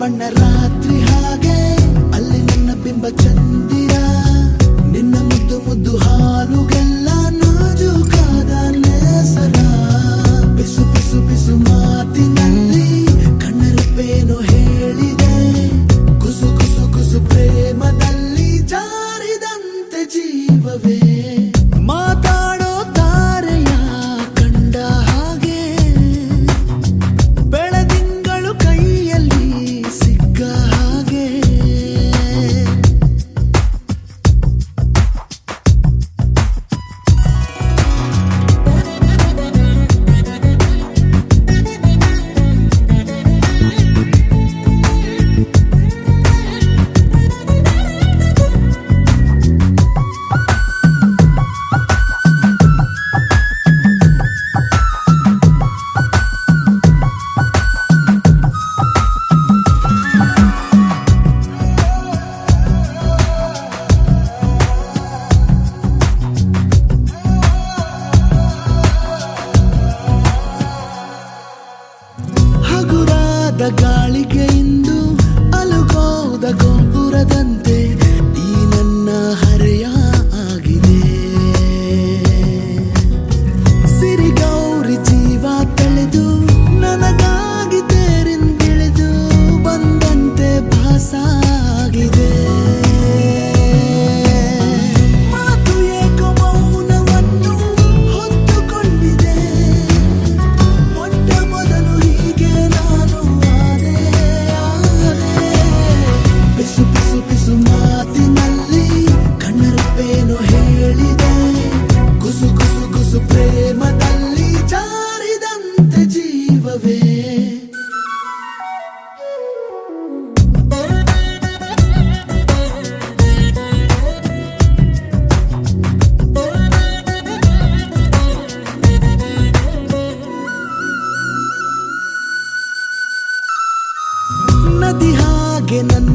ಬಣ್ಣ ರಾತ್ರಿ ಹಾಗೆ ಅಲ್ಲಿ ನನ್ನ ಬಿಂಬ ಚಂದಿರ ನಿನ್ನ ಮುದ್ದು ಮುದ್ದು ಹಾಲುಗೆಲ್ಲ ನಾಜೂಕಾದ ನೇಸರ ಬಿಸು ಬಿಸು ಬಿಸು ಮಾತಿನಲ್ಲಿ ಕಣ್ಣರಪ್ಪೇನೋ ಹೇಳಿದೆ ಕುಸು ಕುಸು ಕುಸು ಪ್ರೇಮದಲ್ಲಿ ಜಾರಿದಂತೆ ಜೀವವೇ ಮಾತಾಡೋ ತಾರೆಯ ಕಂಡ ಹಾಗೆ ಬೆಳದಿಂಗಳು ಕೈಯಲ್ಲಿ ಸಿಕ್ಕ ಹಾಗೆ ಹಗುರಾದ ಗಾಳಿಗೆ ಇಂದು ಅಲುಗೋದ ಗೋಪುರದಂತೆ ಈ ನನ್ನ ಹರೆಯ ಆಗಿದೆ ಸಿರಿಗೌರಿ ಜೀವ ತಳೆದು ನನಗಾಗಿ ತೇರಿಂದಿಳಿದು ಬಂದಂತೆ ಭಾಸ ಆಗಿದೆ ಮಾತು ಏಕೋ ಮೌನವನ್ನು ಹೊತ್ತುಕೊಂಡಿದೆ ಮೊಟ್ಟ ಮೊದಲು ಹೀಗೆ ನಾನು ಆದೆ ಬಿಸು ಬಿಸು ಬಿಸು ಮಾತಿನಲ್ಲಿ ಕಣ್ಣರಪ್ಪೇನೋ ಹೇಳಿದೆ ಕುಸು ಕುಸು ಕುಸು ಪ್ರೇಮದಲ್ಲಿ ಜಾರಿದಂತೆ ಜೀವವೇ ನದಿ ಹಾಗೆ ನನ್ನ